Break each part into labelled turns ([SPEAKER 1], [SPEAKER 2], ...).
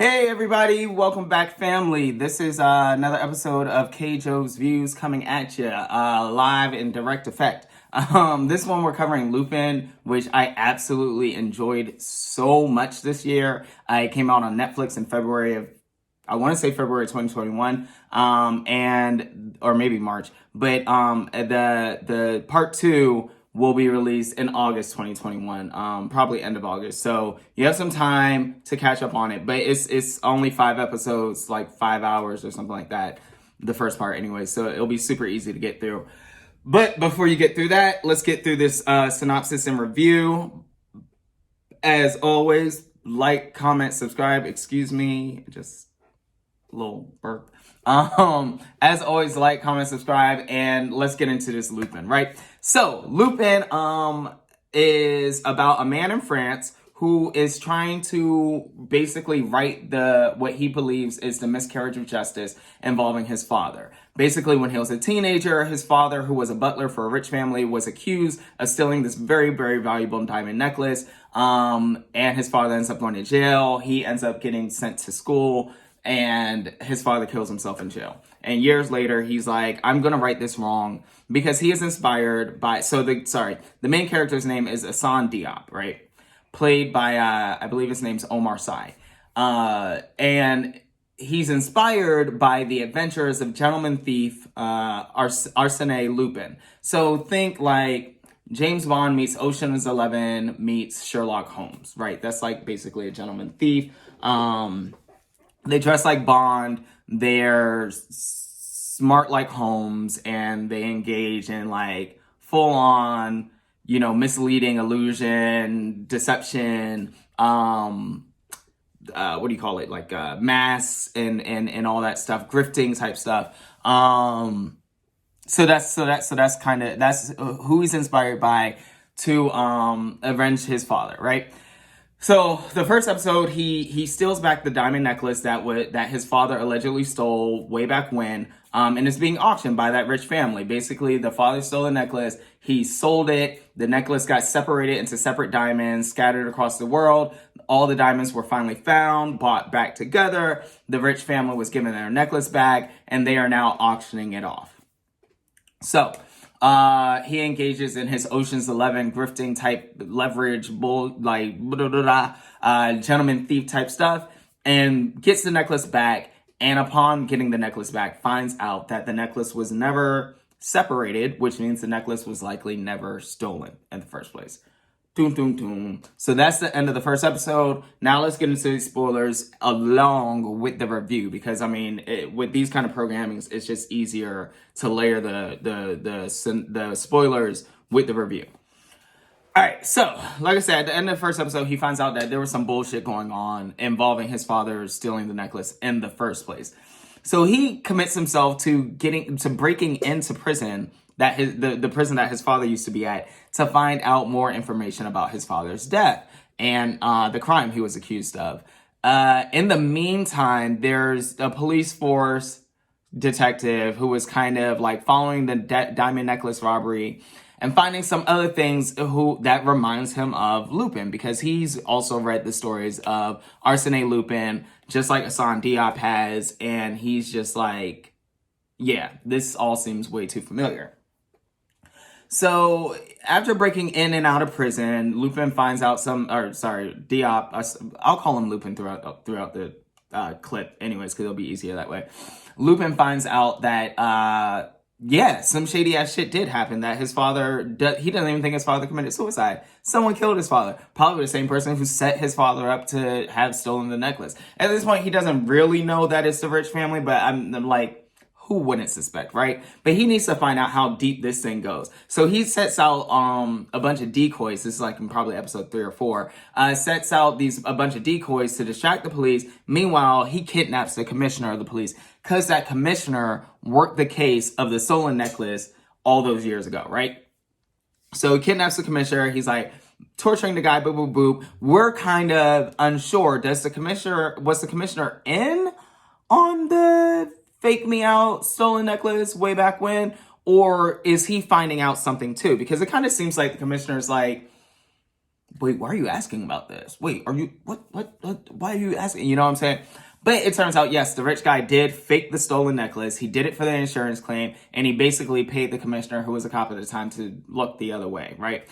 [SPEAKER 1] Hey everybody, welcome back family. This is another episode of K Joe's Views coming at you live in direct effect. This one we're covering Lupin, which I absolutely enjoyed so much this year. It came out on Netflix in I want to say February 2021, or maybe March. But the part two will be released in August 2021, probably end of August. So you have some time to catch up on it, but it's only 5 episodes, like 5 hours or something like that. The first part anyway, so it'll be super easy to get through. But before you get through that, let's get through this synopsis and review. As always, like, comment, subscribe. Excuse me, just a little burp. As always, like, comment, subscribe, and let's get into this Lupin, right? So, Lupin, is about a man in France who is trying to basically right what he believes is the miscarriage of justice involving his father. Basically, when he was a teenager, his father, who was a butler for a rich family, was accused of stealing this very, very valuable diamond necklace. And his father ends up going to jail. He ends up getting sent to school, and his father kills himself in jail. And years later, he's like, I'm going to right this wrong, because he is inspired by, the main character's name is Assane Diop, right? Played by, I believe his name's Omar Sy. And he's inspired by the adventures of gentleman thief, Arsene Lupin. So think like James Bond meets Ocean's 11 meets Sherlock Holmes, right? That's like basically a gentleman thief. They dress like Bond, they're smart like Holmes, and they engage in like full on, misleading, illusion, deception, what do you call it? Like mass and all that stuff, grifting type stuff. So that's who he's inspired by to avenge his father, right? So the first episode, he steals back the diamond necklace that his father allegedly stole way back when, and it's being auctioned by that rich family. Basically, the father stole the necklace, he sold it, the necklace got separated into separate diamonds, scattered across the world. All the diamonds were finally found, bought back together. The rich family was given their necklace back, and they are now auctioning it off. So he engages in his Ocean's 11 grifting type leverage gentleman thief type stuff, and gets the necklace back. And upon getting the necklace back, finds out that the necklace was never separated, which means the necklace was likely never stolen in the first place. Doom, doom, doom. So that's the end of the first episode. Now let's get into the spoilers along with the review, because with these kind of programmings, it's just easier to layer the spoilers with the review. All right, so like I said, at the end of the first episode, he finds out that there was some bullshit going on involving his father stealing the necklace in the first place. So he commits himself to breaking into prison, the prison that his father used to be at, to find out more information about his father's death and the crime he was accused of. In the meantime, there's a police force detective who was kind of like following the diamond necklace robbery and finding some other things that reminds him of Lupin, because he's also read the stories of Arsene Lupin, just like Assane Diop has, and he's just like, yeah, this all seems way too familiar. So after breaking in and out of prison, Lupin finds out Diop, I'll call him Lupin throughout the clip anyways, because it'll be easier that way. Lupin finds out that, some shady ass shit did happen, that his father, he doesn't even think his father committed suicide. Someone killed his father. Probably the same person who set his father up to have stolen the necklace. At this point, he doesn't really know that it's the rich family, but I'm like, who wouldn't suspect, right? But he needs to find out how deep this thing goes. So he sets out a bunch of decoys. This is like in probably episode 3 or 4. Sets out a bunch of decoys to distract the police. Meanwhile, he kidnaps the commissioner of the police, because that commissioner worked the case of the stolen necklace all those years ago, right? So he kidnaps the commissioner. He's like torturing the guy, boop, boop, boop. We're kind of unsure. Was the commissioner in on the fake me out stolen necklace way back when, or is he finding out something too? Because it kind of seems like the commissioner's like, wait, why are you asking about this? Wait, are you, what, why are you asking? You know what I'm saying? But it turns out, yes, the rich guy did fake the stolen necklace. He did it for the insurance claim, and he basically paid the commissioner, who was a cop at the time, to look the other way, right?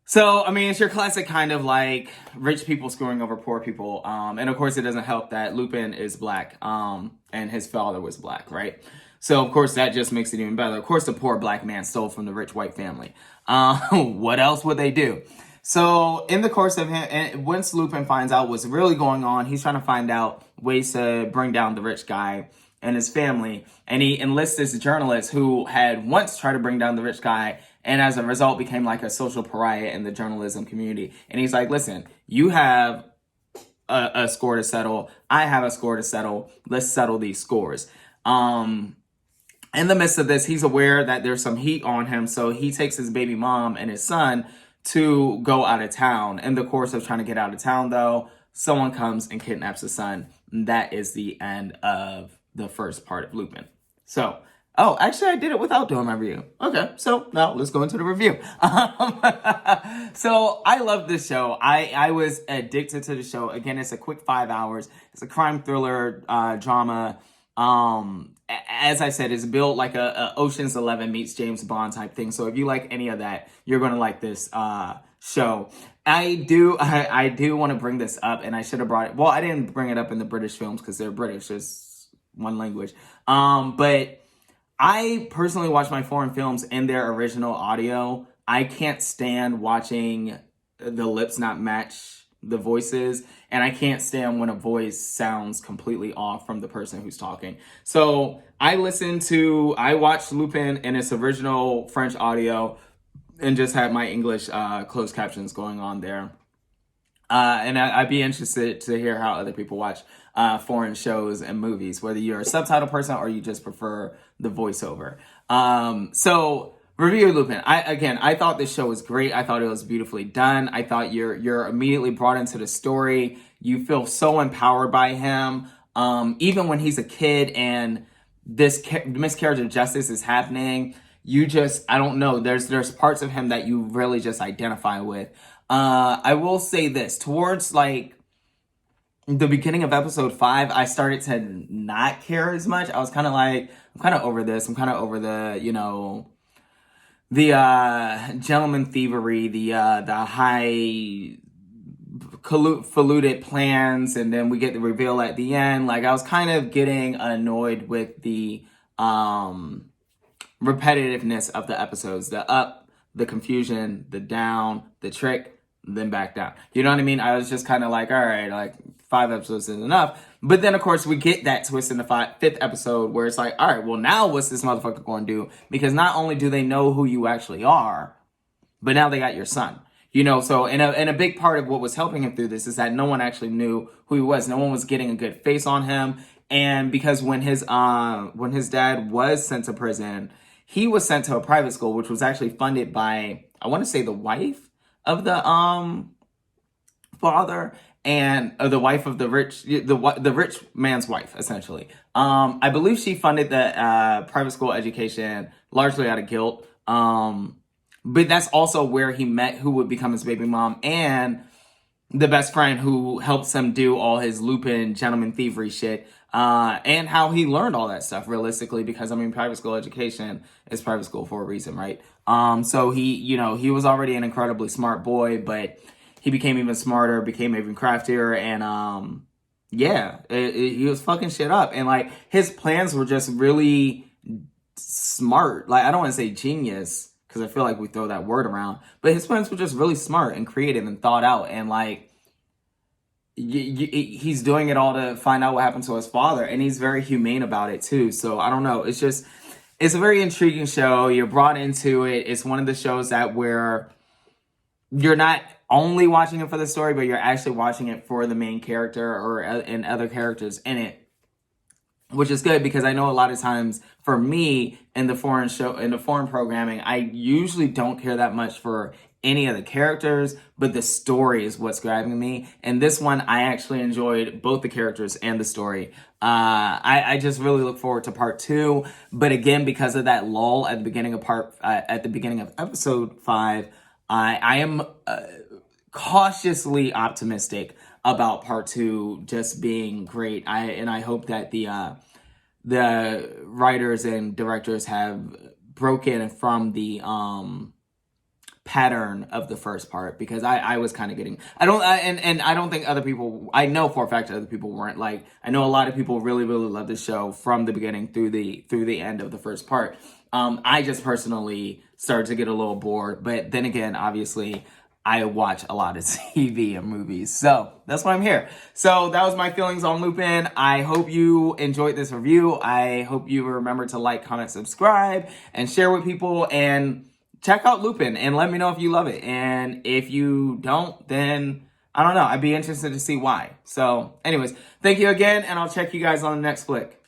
[SPEAKER 1] So, I mean, it's your classic kind of like rich people screwing over poor people. And of course, it doesn't help that Lupin is black, and his father was black, right? So, of course, that just makes it even better. Of course, the poor black man stole from the rich white family. What else would they do? So, in the course of him, and once Lupin finds out what's really going on, he's trying to find out ways to bring down the rich guy and his family. And he enlists this journalist who had once tried to bring down the rich guy, and as a result became like a social pariah in the journalism community. And he's like, listen, you have a score to settle. I have a score to settle. Let's settle these scores. In the midst of this, he's aware that there's some heat on him. So he takes his baby mom and his son to go out of town. In the course of trying to get out of town, though, someone comes and kidnaps his son. And that is the end of the first part of Lupin. So, oh, actually, I did it without doing my review. Okay, so now let's go into the review. So I love this show. I was addicted to the show. Again, it's a quick 5 hours. It's a crime thriller drama. As I said, it's built like a Ocean's 11 meets James Bond type thing. So if you like any of that, you're going to like this show. I do want to bring this up, and I should have brought it. Well, I didn't bring it up in the British films because they're British. It's one language. But I personally watch my foreign films in their original audio. I can't stand watching the lips not match the voices, and I can't stand when a voice sounds completely off from the person who's talking. So I watched Lupin in its original French audio and just had my English closed captions going on there. And I'd be interested to hear how other people watch foreign shows and movies, whether you're a subtitle person or you just prefer the voiceover. So review of Lupin. I thought this show was great. I thought it was beautifully done. I thought you're immediately brought into the story. You feel so empowered by him. Even when he's a kid and this miscarriage of justice is happening, I don't know. There's parts of him that you really just identify with. I will say this, towards like the beginning of episode 5, I started to not care as much. I was kind of like, I'm kind of over this. I'm kind of over the, the gentleman thievery, the high faluted plans, and then we get the reveal at the end. Like, I was kind of getting annoyed with the repetitiveness of the episodes, the up, the confusion, the down, the trick, then back down. You know what I mean? I was just kind of like, all right, like 5 episodes is enough. But then, of course, we get that twist in the 5th episode where it's like, all right, well, now what's this motherfucker going to do? Because not only do they know who you actually are, but now they got your son. So and a big part of what was helping him through this is that no one actually knew who he was. No one was getting a good face on him. And because when his dad was sent to prison, he was sent to a private school, which was actually funded by, I want to say, the wife of the father, and the wife of the rich man's wife, essentially. I believe she funded the private school education largely out of guilt. But that's also where he met who would become his baby mom, and the best friend who helps him do all his Lupin gentleman thievery shit, and how he learned all that stuff realistically, because private school education is private school for a reason, right? So he was already an incredibly smart boy, but he became even smarter, became even craftier, and he was fucking shit up. And like, his plans were just really smart. Like, I don't want to say genius, because I feel like we throw that word around, but his plans were just really smart and creative and thought out. And like, he's doing it all to find out what happened to his father, and he's very humane about it too. So I don't know. It's a very intriguing show. You're brought into it. It's one of the shows that where you're not only watching it for the story, but you're actually watching it for the main character or and other characters in it, which is good, because I know a lot of times for me in the foreign programming, I usually don't care that much for any of the characters, but the story is what's grabbing me. And this one, I actually enjoyed both the characters and the story. I just really look forward to part 2. But again, because of that lull at the beginning of episode 5, I am cautiously optimistic about part 2 just being great. I hope that the writers and directors have broken from the pattern of the first part, because I was kind of getting, and I don't think other people, I know for a fact that other people weren't. Like, I know a lot of people really love the show from the beginning through the end of the first part. I just personally started to get a little bored, but then again, obviously I watch a lot of TV and movies, so that's why I'm here. So that was my feelings on Lupin. I hope you enjoyed this review. I hope you remember to like, comment, subscribe, and share with people, and check out Lupin and let me know if you love it. And if you don't, then I don't know. I'd be interested to see why. So anyways, thank you again, and I'll check you guys on the next flick.